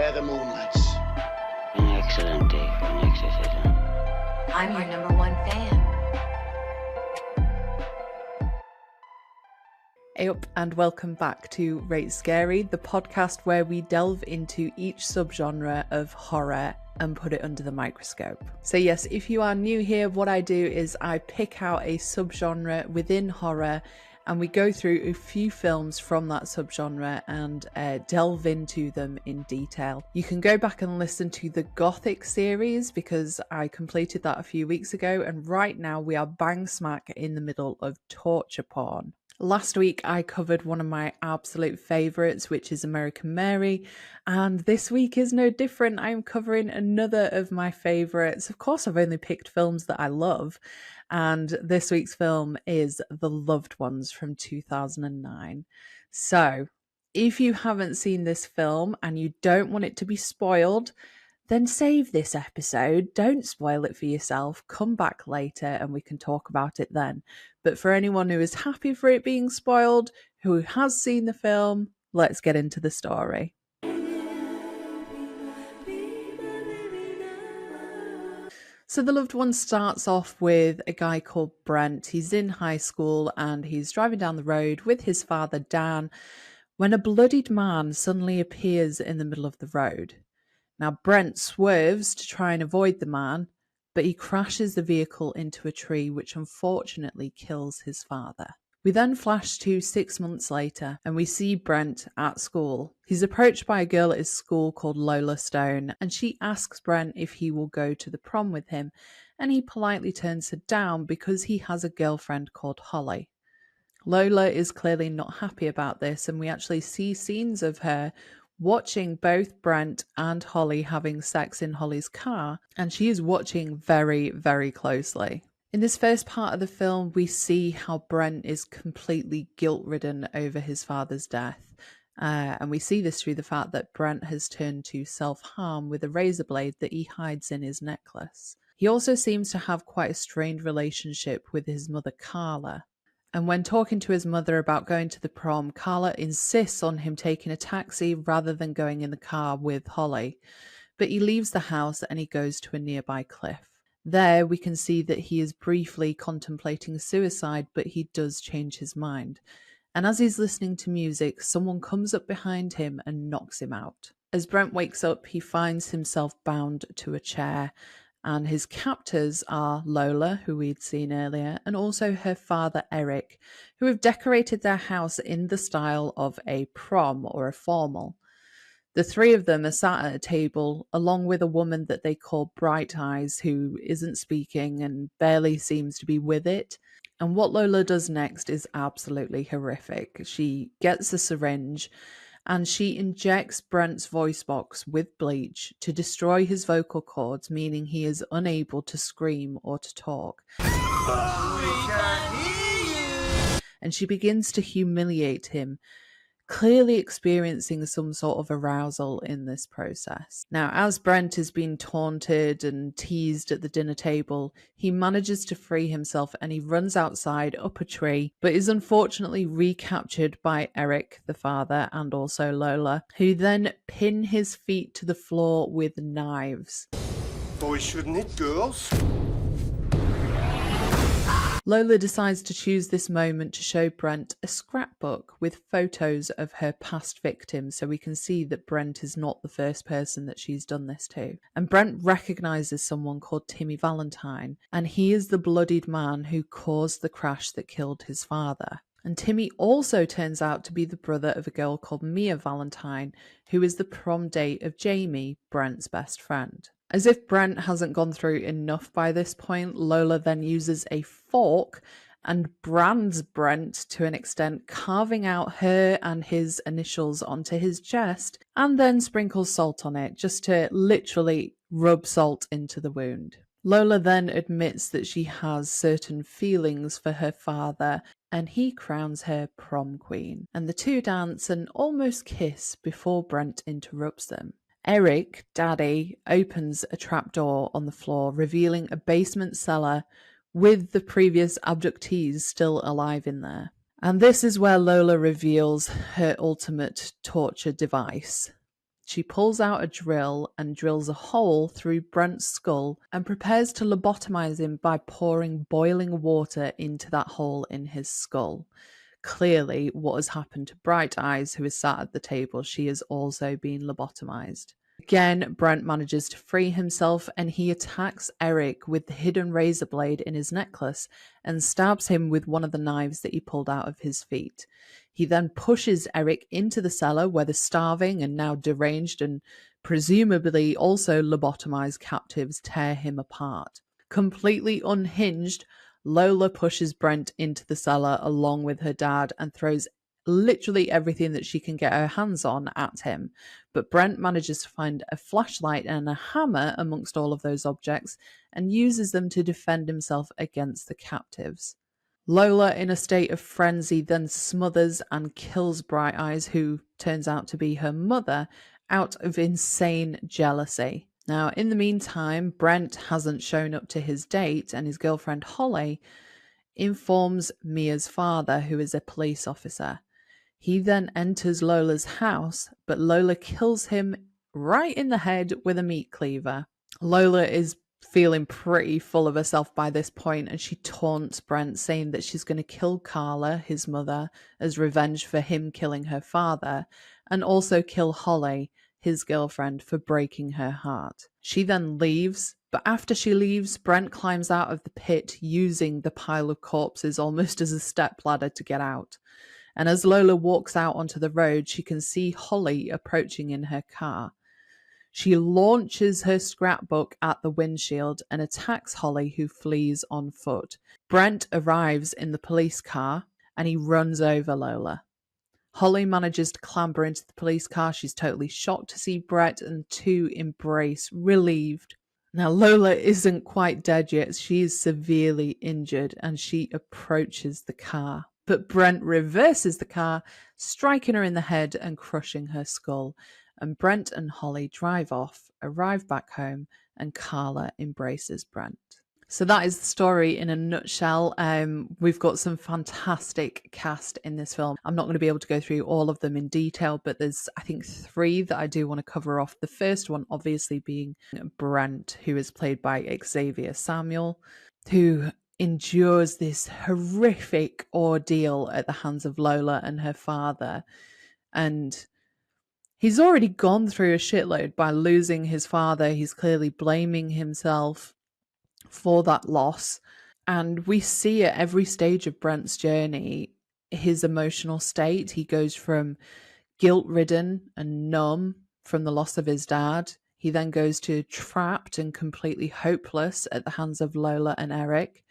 where the moon lights. An excellent day for an exorcism. I'm your number one fan. Hey up and welcome back to Rate Scary, the podcast where we delve into each subgenre of horror and put it under the microscope. So yes, if you are new here, what I do is I pick out a subgenre within horror and we go through a few films from that subgenre and delve into them in detail. You can go back and listen to the Gothic series because I completed that a few weeks ago, and right now we are bang smack in the middle of torture porn. Last week I covered one of my absolute favourites, which is American Mary, and this week is no different. I am covering another of my favourites. Of course, I've only picked films that I love, and this week's film is The Loved Ones from 2009. So, if you haven't seen this film and you don't want it to be spoiled, then save this episode. Don't spoil it for yourself. Come back later and we can talk about it then. But for anyone who is happy for it being spoiled, who has seen the film, let's get into the story. So The Loved One starts off with a guy called Brent. He's in high school and he's driving down the road with his father, Dan, when a bloodied man suddenly appears in the middle of the road. Now, Brent swerves to try and avoid the man, but he crashes the vehicle into a tree, which unfortunately kills his father. We then flash to 6 months later, and we see Brent at school. He's approached by a girl at his school called Lola Stone, and she asks Brent if he will go to the prom with him, and he politely turns her down because he has a girlfriend called Holly. Lola is clearly not happy about this, and we actually see scenes of her watching both Brent and Holly having sex in Holly's car, and she is watching very, very closely. In this first part of the film, we see how Brent is completely guilt-ridden over his father's death, and we see this through the fact that Brent has turned to self-harm with a razor blade that he hides in his necklace. He also seems to have quite a strained relationship with his mother, Carla. And when talking to his mother about going to the prom, Carla insists on him taking a taxi rather than going in the car with Holly. But he leaves the house and he goes to a nearby cliff. There we can see that he is briefly contemplating suicide, but he does change his mind. And as he's listening to music, someone comes up behind him and knocks him out. As Brent wakes up, he finds himself bound to a chair. And his captors are Lola, who we'd seen earlier, and also her father, Eric, who have decorated their house in the style of a prom or a formal. The three of them are sat at a table, along with a woman that they call Bright Eyes, who isn't speaking and barely seems to be with it. And what Lola does next is absolutely horrific. She gets a syringe and she injects Brent's voice box with bleach to destroy his vocal cords, meaning he is unable to scream or to talk. And she begins to humiliate him, clearly experiencing some sort of arousal in this process. Now, as Brent is being taunted and teased at the dinner table, he manages to free himself and he runs outside up a tree, but is unfortunately recaptured by Eric, the father, and also Lola, who then pin his feet to the floor with knives. Boys shouldn't hit girls. Lola decides to choose this moment to show Brent a scrapbook with photos of her past victims, so we can see that Brent is not the first person that she's done this to. And Brent recognises someone called Timmy Valentine, and he is the bloodied man who caused the crash that killed his father. And Timmy also turns out to be the brother of a girl called Mia Valentine, who is the prom date of Jamie, Brent's best friend. As if Brent hasn't gone through enough by this point, Lola then uses a fork and brands Brent to an extent, carving out her and his initials onto his chest, and then sprinkles salt on it, just to literally rub salt into the wound. Lola then admits that she has certain feelings for her father, and he crowns her prom queen. And the two dance and almost kiss before Brent interrupts them. Eric, Daddy, opens a trapdoor on the floor, revealing a basement cellar with the previous abductees still alive in there. And this is where Lola reveals her ultimate torture device. She pulls out a drill and drills a hole through Brent's skull and prepares to lobotomize him by pouring boiling water into that hole in his skull. Clearly, what has happened to Bright Eyes, who is sat at the table, she has also been lobotomized. Again, Brent manages to free himself and he attacks Eric with the hidden razor blade in his necklace and stabs him with one of the knives that he pulled out of his feet. He then pushes Eric into the cellar where the starving and now deranged and presumably also lobotomized captives tear him apart. Completely unhinged, Lola pushes Brent into the cellar along with her dad and throws literally everything that she can get her hands on at him. But Brent manages to find a flashlight and a hammer amongst all of those objects and uses them to defend himself against the captives. Lola, in a state of frenzy, then smothers and kills Bright Eyes, who turns out to be her mother, out of insane jealousy. Now, in the meantime, Brent hasn't shown up to his date, and his girlfriend Holly informs Mia's father, who is a police officer. He then enters Lola's house, but Lola kills him right in the head with a meat cleaver. Lola is feeling pretty full of herself by this point, and she taunts Brent, saying that she's going to kill Carla, his mother, as revenge for him killing her father, and also kill Holly, his girlfriend, for breaking her heart. She then leaves, but after she leaves, Brent climbs out of the pit using the pile of corpses almost as a stepladder to get out. And as Lola walks out onto the road, she can see Holly approaching in her car. She launches her scrapbook at the windshield and attacks Holly, who flees on foot. Brent arrives in the police car and he runs over Lola. Holly manages to clamber into the police car. She's totally shocked to see Brett and the two embrace, relieved. Now, Lola isn't quite dead yet. She is severely injured and she approaches the car. But Brent reverses the car, striking her in the head and crushing her skull. And Brent and Holly drive off, arrive back home, and Carla embraces Brent. So that is the story in a nutshell. We've got some fantastic cast in this film. I'm not going to be able to go through all of them in detail, but there's, I think, 3 that I do want to cover off. The first one, obviously, being Brent, who is played by Xavier Samuel, who endures this horrific ordeal at the hands of Lola and her father. And he's already gone through a shitload by losing his father. He's clearly blaming himself for that loss. And we see at every stage of Brent's journey his emotional state. He goes from guilt-ridden and numb from the loss of his dad. He then goes to trapped and completely hopeless at the hands of Lola and Eric,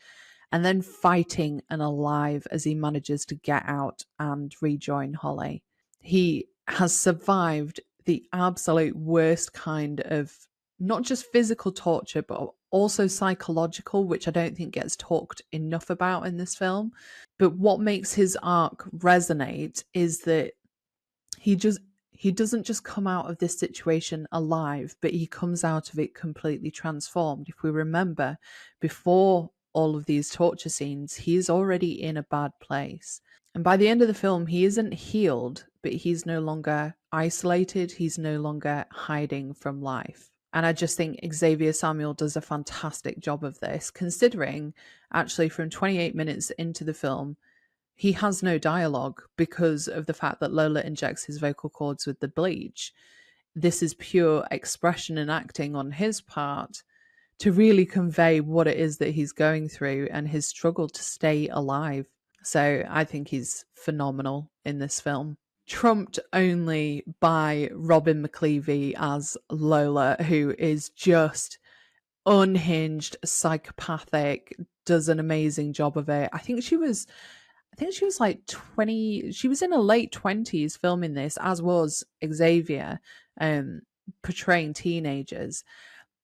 and then fighting and alive as he manages to get out and rejoin Holly. He has survived the absolute worst kind of not just physical torture, but also psychological, which I don't think gets talked enough about in this film. But what makes his arc resonate is that he doesn't just come out of this situation alive, but he comes out of it completely transformed. If we remember, before all of these torture scenes, he's already in a bad place. And by the end of the film, he isn't healed, but he's no longer isolated. He's no longer hiding from life. And I just think Xavier Samuel does a fantastic job of this, considering actually from 28 minutes into the film, he has no dialogue because of the fact that Lola injects his vocal cords with the bleach. This is pure expression and acting on his part to really convey what it is that he's going through and his struggle to stay alive. So I think he's phenomenal in this film. Trumped only by Robin McLeavy as Lola, who is just unhinged, psychopathic, does an amazing job of it. I think she was like 20, she was in her late 20s filming this, as was Xavier, portraying teenagers.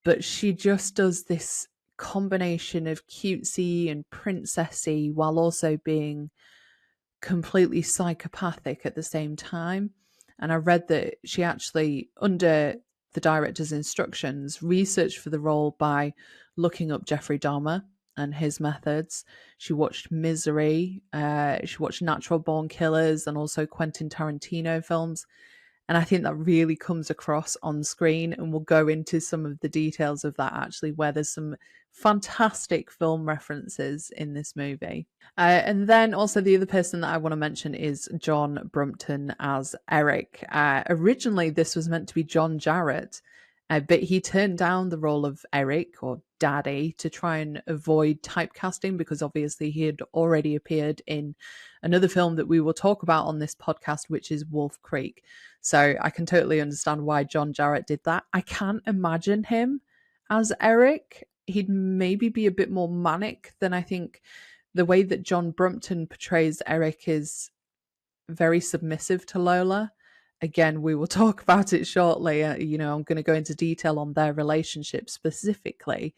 But she just does this combination of cutesy and princessy while also being completely psychopathic at the same time. And I read that she actually, under the director's instructions, researched for the role by looking up Jeffrey Dahmer and his methods. She watched Misery, she watched Natural Born Killers and also Quentin Tarantino films. And I think that really comes across on screen, and we'll go into some of the details of that actually, where there's some fantastic film references in this movie. And then also the other person that I want to mention is John Brumpton as Eric. Originally, this was meant to be John Jarratt, but he turned down the role of Eric, or Daddy, to try and avoid typecasting, because obviously he had already appeared in another film that we will talk about on this podcast, which is Wolf Creek. So I can totally understand why John Jarratt did that. I can't imagine him as Eric. He'd maybe be a bit more manic than I think. The way that John Brumpton portrays Eric is very submissive to Lola. Again, we will talk about it shortly. I'm going to go into detail on their relationship specifically.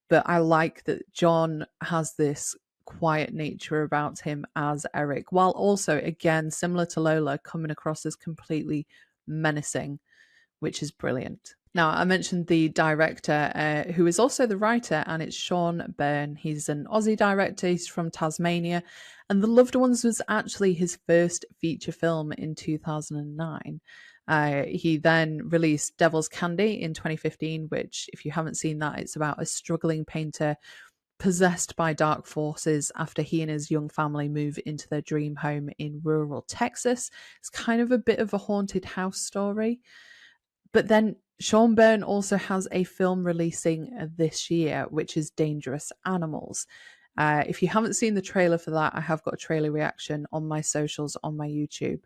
But I like that John has this quiet nature about him as Eric, while also, again, similar to Lola, coming across as completely menacing, which is brilliant. Now, I mentioned the director, who is also the writer, and it's Sean Byrne. He's an Aussie director. He's from Tasmania. And The Loved Ones was actually his first feature film in 2009. He then released Devil's Candy in 2015, which, if you haven't seen that, it's about a struggling painter possessed by dark forces after he and his young family move into their dream home in rural Texas. It's kind of a bit of a haunted house story. But then Sean Byrne also has a film releasing this year, which is Dangerous Animals. If you haven't seen the trailer for that, I have got a trailer reaction on my socials, on my YouTube.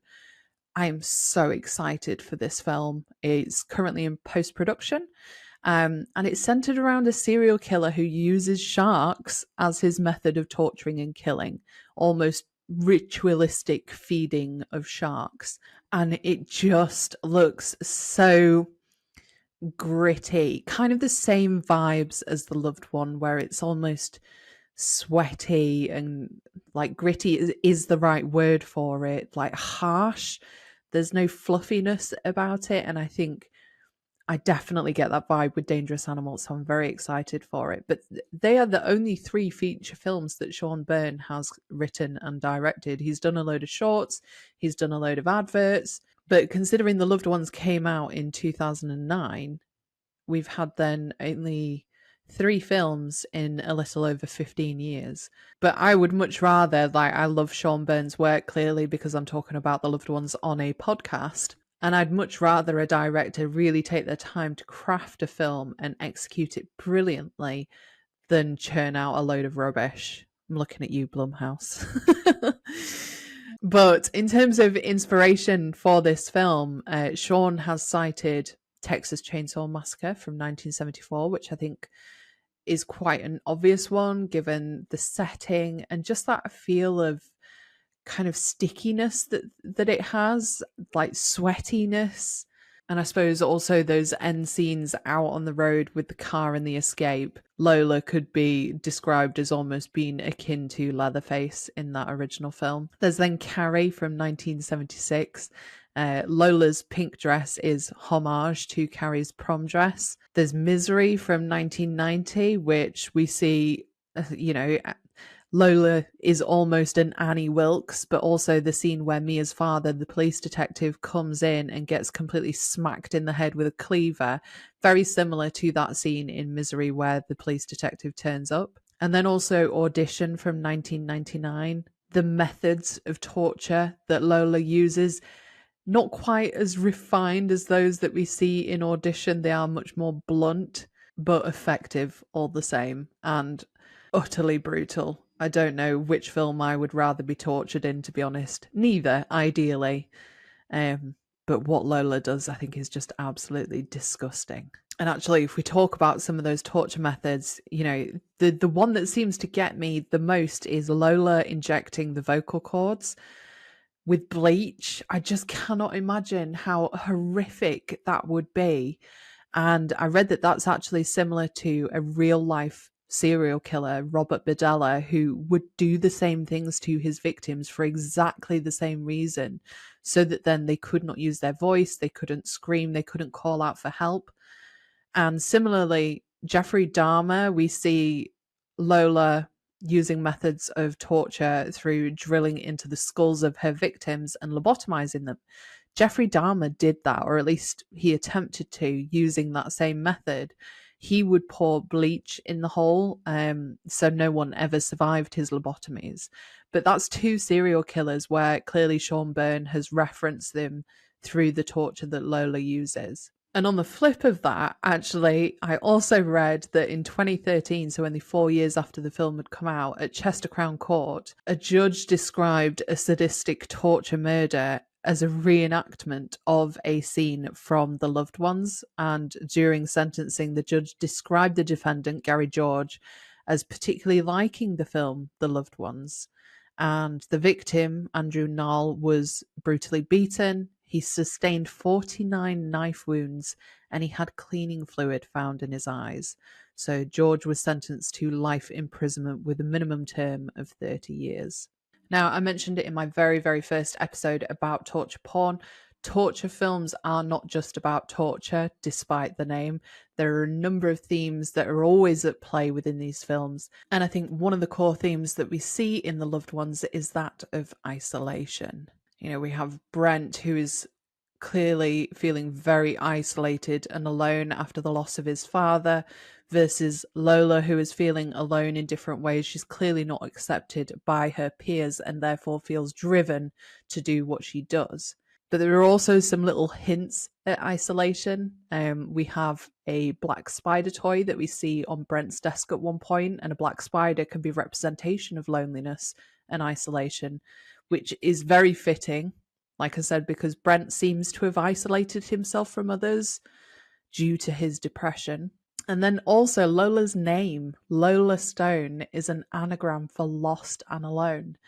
I am so excited for this film. It's currently in post-production, and it's centered around a serial killer who uses sharks as his method of torturing and killing, almost ritualistic feeding of sharks. And it just looks so gritty, kind of the same vibes as The Loved One, where it's almost sweaty and like gritty is the right word for it, like harsh. There's no fluffiness about it, and I think I definitely get that vibe with Dangerous Animals, so I'm very excited for it. But they are the only 3 feature films that Sean Byrne has written and directed. He's done a load of shorts, he's done a load of adverts, but considering The Loved Ones came out in 2009, we've had then only 3 films in a little over 15 years. But I would much rather, I love Sean Byrne's work, clearly, because I'm talking about The Loved Ones on a podcast. And I'd much rather a director really take their time to craft a film and execute it brilliantly than churn out a load of rubbish. I'm looking at you, Blumhouse. But in terms of inspiration for this film, Sean has cited Texas Chainsaw Massacre from 1974, which I think is quite an obvious one given the setting and just that feel of kind of stickiness that it has, like sweatiness. And I suppose also those end scenes out on the road with the car and the escape. Lola could be described as almost being akin to Leatherface in that original film. There's then Carrie from 1976. Lola's pink dress is homage to Carrie's prom dress. There's Misery from 1990, which we see, Lola is almost an Annie Wilkes, but also the scene where Mia's father, the police detective, comes in and gets completely smacked in the head with a cleaver. Very similar to that scene in Misery where the police detective turns up. And then also Audition from 1999. The methods of torture that Lola uses, not quite as refined as those that we see in Audition. They are much more blunt, but effective all the same, and utterly brutal. I don't know which film I would rather be tortured in, to be honest. Neither, ideally. But what Lola does, I think, is just absolutely disgusting. And actually, if we talk about some of those torture methods, the one that seems to get me the most is Lola injecting the vocal cords with bleach. I just cannot imagine how horrific that would be. And I read that that's actually similar to a real life serial killer, Robert Berdella, who would do the same things to his victims for exactly the same reason, so that then they could not use their voice, they couldn't scream, they couldn't call out for help. And similarly, Jeffrey Dahmer, we see Lola using methods of torture through drilling into the skulls of her victims and lobotomizing them Jeffrey Dahmer did that, or at least he attempted to, using that same method. He would pour bleach in the hole, so no one ever survived his lobotomies. But that's two serial killers where clearly Sean Byrne has referenced them through the torture that Lola uses. And on the flip of that, actually, I also read that in 2013, so only 4 years after the film had come out, at Chester Crown Court, a judge described a sadistic torture murder as a reenactment of a scene from The Loved Ones. And during sentencing, the judge described the defendant, Gary George, as particularly liking the film The Loved Ones. And the victim, Andrew Nall, was brutally beaten. He sustained 49 knife wounds and he had cleaning fluid found in his eyes. So George was sentenced to life imprisonment with a minimum term of 30 years. Now, I mentioned it in my very, very first episode about torture porn. Torture films are not just about torture, despite the name. There are a number of themes that are always at play within these films. And I think one of the core themes that we see in The Loved Ones is that of isolation. You know, we have Brent, who is clearly feeling very isolated and alone after the loss of his father, versus Lola, who is feeling alone in different ways. She's clearly not accepted by her peers and therefore feels driven to do what she does. But there are also some little hints at isolation. We have a black spider toy that we see on Brent's desk at one point, and a black spider can be a representation of loneliness and isolation, which is very fitting, like I said, because Brent seems to have isolated himself from others due to his depression. And then also Lola's name, Lola Stone, is an anagram for lost and alone,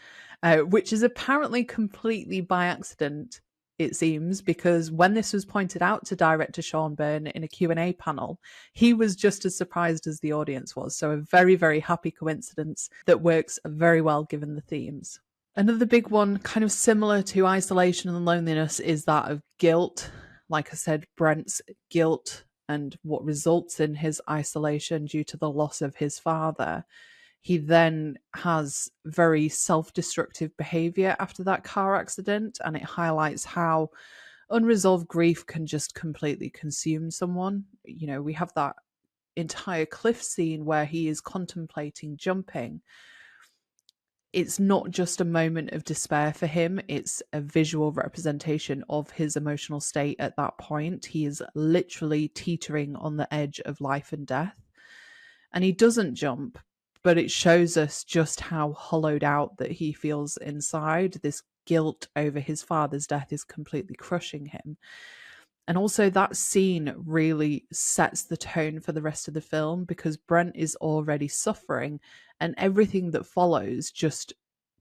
which is apparently completely by accident, it seems, because when this was pointed out to director Sean Byrne in a Q&A panel, he was just as surprised as the audience was. So a very, very happy coincidence that works very well given the themes. Another big one, kind of similar to isolation and loneliness, is that of guilt. Like I said, Brent's guilt and what results in his isolation due to the loss of his father. He then has very self-destructive behavior after that car accident, and it highlights how unresolved grief can just completely consume someone. You know, we have that entire cliff scene where he is contemplating jumping. It's not just a moment of despair for him, it's a visual representation of his emotional state at that point. He is literally teetering on the edge of life and death. And he doesn't jump, but it shows us just how hollowed out that he feels inside. This guilt over his father's death is completely crushing him. And also that scene really sets the tone for the rest of the film, because Brent is already suffering and everything that follows just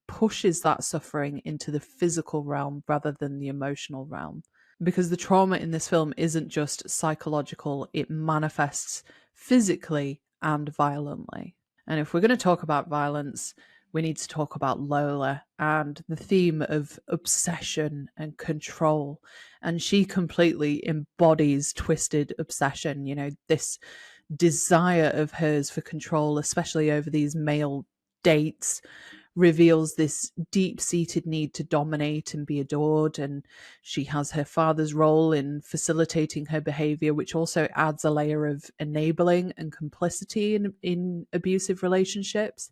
pushes that suffering into the physical realm rather than the emotional realm. Because the trauma in this film isn't just psychological, it manifests physically and violently. And if we're going to talk about violence, we need to talk about Lola and the theme of obsession and control. And she completely embodies twisted obsession, you know, this desire of hers for control, especially over these male dates, reveals this deep-seated need to dominate and be adored. And she has her father's role in facilitating her behavior, which also adds a layer of enabling and complicity in abusive relationships.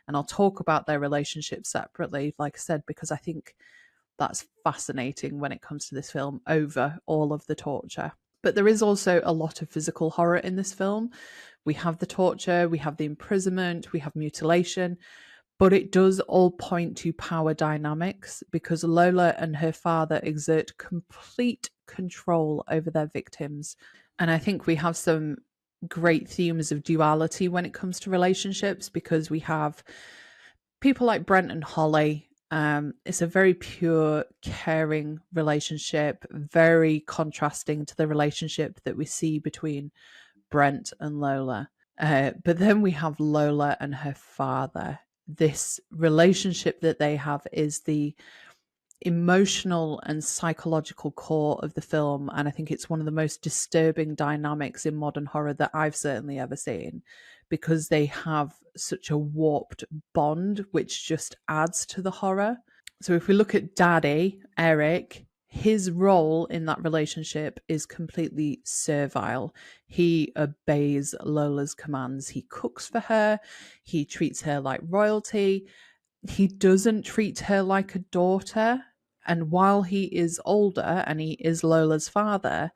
And I'll talk about their relationship separately, like I said, because I think that's fascinating when it comes to this film over all of the torture. But there is also a lot of physical horror in this film. We have the torture, we have the imprisonment, we have mutilation, but it does all point to power dynamics, because Lola and her father exert complete control over their victims. And I think we have some great themes of duality when it comes to relationships, because we have people like Brent and Holly. It's a very pure, caring relationship, very contrasting to the relationship that we see between Brent and Lola. But then we have Lola and her father. This relationship that they have is the emotional and psychological core of the film, and I think it's one of the most disturbing dynamics in modern horror that I've certainly ever seen, because they have such a warped bond which just adds to the horror. So if we look at Daddy, Eric, his role in that relationship is completely servile. He obeys Lola's commands. He cooks for her. He treats her like royalty. He doesn't treat her like a daughter. And while he is older and he is Lola's father,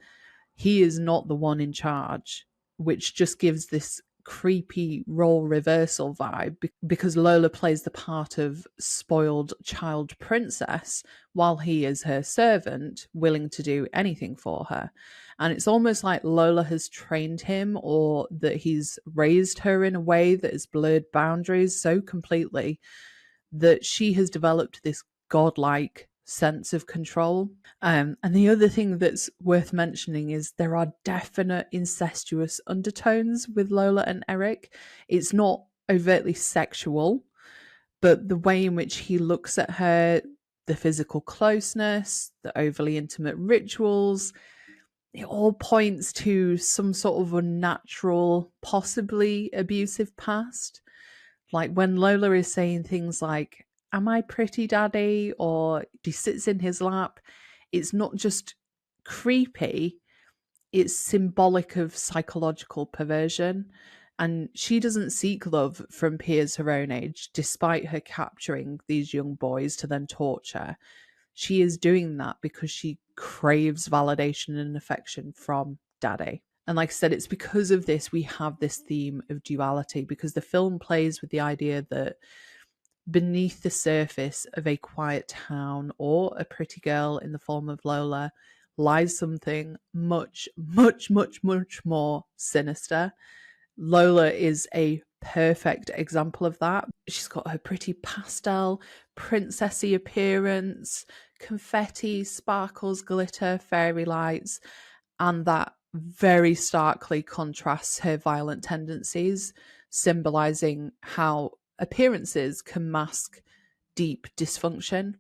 he is not the one in charge, which just gives this creepy role reversal vibe because Lola plays the part of spoiled child princess while he is her servant, willing to do anything for her. And it's almost like Lola has trained him, or that he's raised her in a way that has blurred boundaries so completely that she has developed this godlike sense of control. And the other thing that's worth mentioning is there are definite incestuous undertones with Lola and Eric. It's not overtly sexual, but the way in which he looks at her, the physical closeness, the overly intimate rituals, it all points to some sort of unnatural, possibly abusive past. Like when Lola is saying things like, "Am I pretty, daddy?" or she sits in his lap, it's not just creepy, it's symbolic of psychological perversion. And she doesn't seek love from peers her own age, despite her capturing these young boys to then torture. She is doing that because she craves validation and affection from daddy. And like I said, it's because of this we have this theme of duality, because the film plays with the idea that beneath the surface of a quiet town or a pretty girl in the form of Lola lies something much, much, much, much more sinister. Lola is a perfect example of that. She's got her pretty pastel, princessy appearance, confetti, sparkles, glitter, fairy lights, and that very starkly contrasts her violent tendencies, symbolizing how appearances can mask deep dysfunction.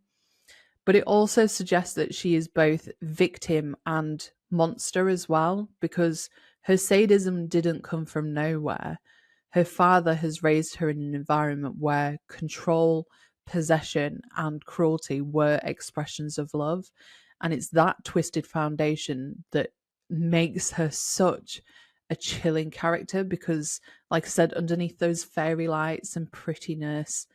But it also suggests that she is both victim and monster as well, because her sadism didn't come from nowhere. Her father has raised her in an environment where control, possession, and cruelty were expressions of love. And it's that twisted foundation that makes her such a chilling character, because, like I said, underneath those fairy lights and prettiness,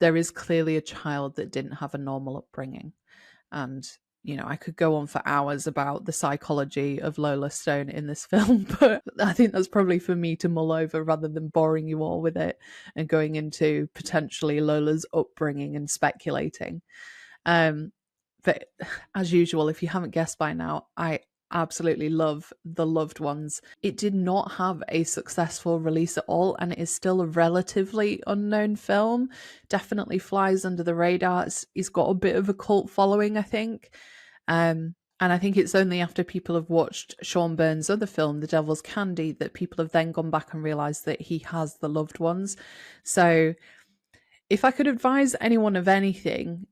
there is clearly a child that didn't have a normal upbringing. And, you know, I could go on for hours about the psychology of Lola Stone in this film, but I think that's probably for me to mull over rather than boring you all with it and going into potentially Lola's upbringing and speculating. But as usual, if you haven't guessed by now, I absolutely love The Loved Ones. It did not have a successful release at all, and it is still a relatively unknown film. Definitely flies under the radar. It's got a bit of a cult following, I think. And I think it's only after people have watched Sean Byrne's other film, The Devil's Candy, that people have then gone back and realised that he has The Loved Ones. So if I could advise anyone of anything,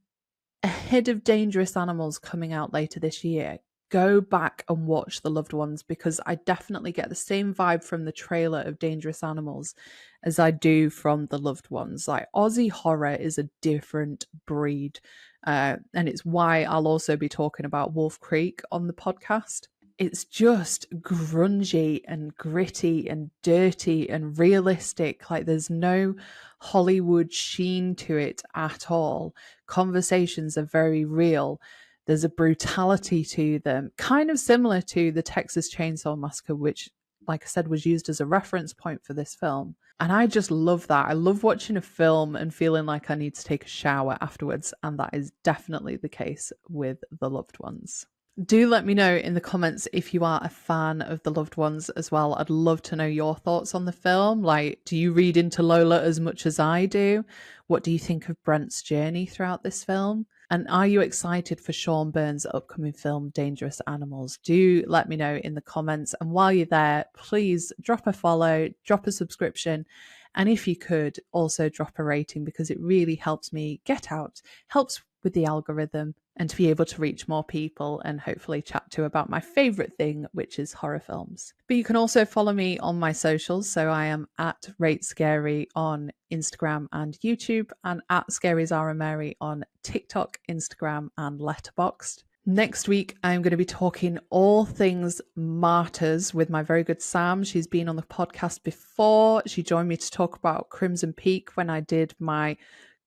ahead of Dangerous Animals coming out later this year, go back and watch The Loved Ones, because I definitely get the same vibe from the trailer of Dangerous Animals as I do from The Loved Ones. Like, Aussie horror is a different breed, and it's why I'll also be talking about Wolf Creek on the podcast. It's just grungy and gritty and dirty and realistic. Like, there's no Hollywood sheen to it at all. Conversations are very real. There's a brutality to them, kind of similar to the Texas Chainsaw Massacre, which, like I said, was used as a reference point for this film. And I just love that. I love watching a film and feeling like I need to take a shower afterwards. And that is definitely the case with The Loved Ones. Do let me know in the comments if you are a fan of The Loved Ones as well. I'd love to know your thoughts on the film. Like, do you read into Lola as much as I do? What do you think of Brent's journey throughout this film? And are you excited for Sean Byrne's upcoming film, Dangerous Animals? Do let me know in the comments. And while you're there, please drop a follow, drop a subscription. And if you could, also drop a rating, because it really helps me get out, helps with the algorithm, and to be able to reach more people and hopefully chat to about my favourite thing, which is horror films. But you can also follow me on my socials. So I am at Rate Scary on Instagram and YouTube, and at Scary's Zara Mary on TikTok, Instagram, and Letterboxd. Next week, I'm going to be talking all things Martyrs with my very good Sam. She's been on the podcast before. She joined me to talk about Crimson Peak when I did my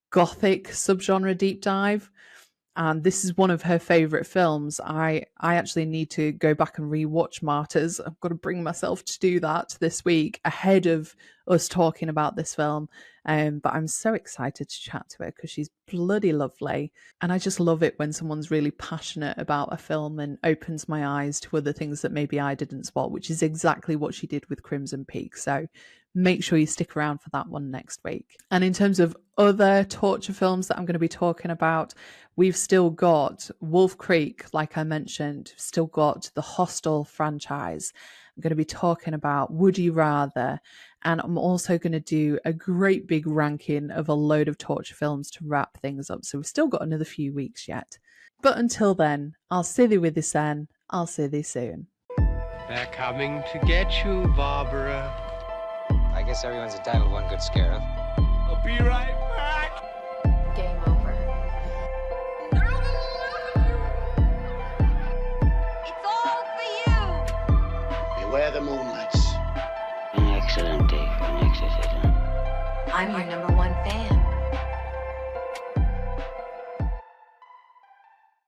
Gothic subgenre deep dive. And this is one of her favourite films. I actually need to go back and rewatch Martyrs. I've got to bring myself to do that this week ahead of us talking about this film. But I'm so excited to chat to her because she's bloody lovely. And I just love it when someone's really passionate about a film and opens my eyes to other things that maybe I didn't spot, which is exactly what she did with Crimson Peak. So make sure you stick around for that one next week. And in terms of other torture films that I'm going to be talking about, we've still got Wolf Creek, like I mentioned, still got the Hostel franchise. I'm going to be talking about Would You Rather, and I'm also going to do a great big ranking of a load of torture films to wrap things up. So we've still got another few weeks yet. But until then, I'll see thee with this then. I'll see thee soon. They're coming to get you, Barbara. I guess everyone's entitled to one good scare, huh? I'll be right back. Game over. It's all for you. Beware the moonlights. An excellent day for an exorcism. I'm your number one fan.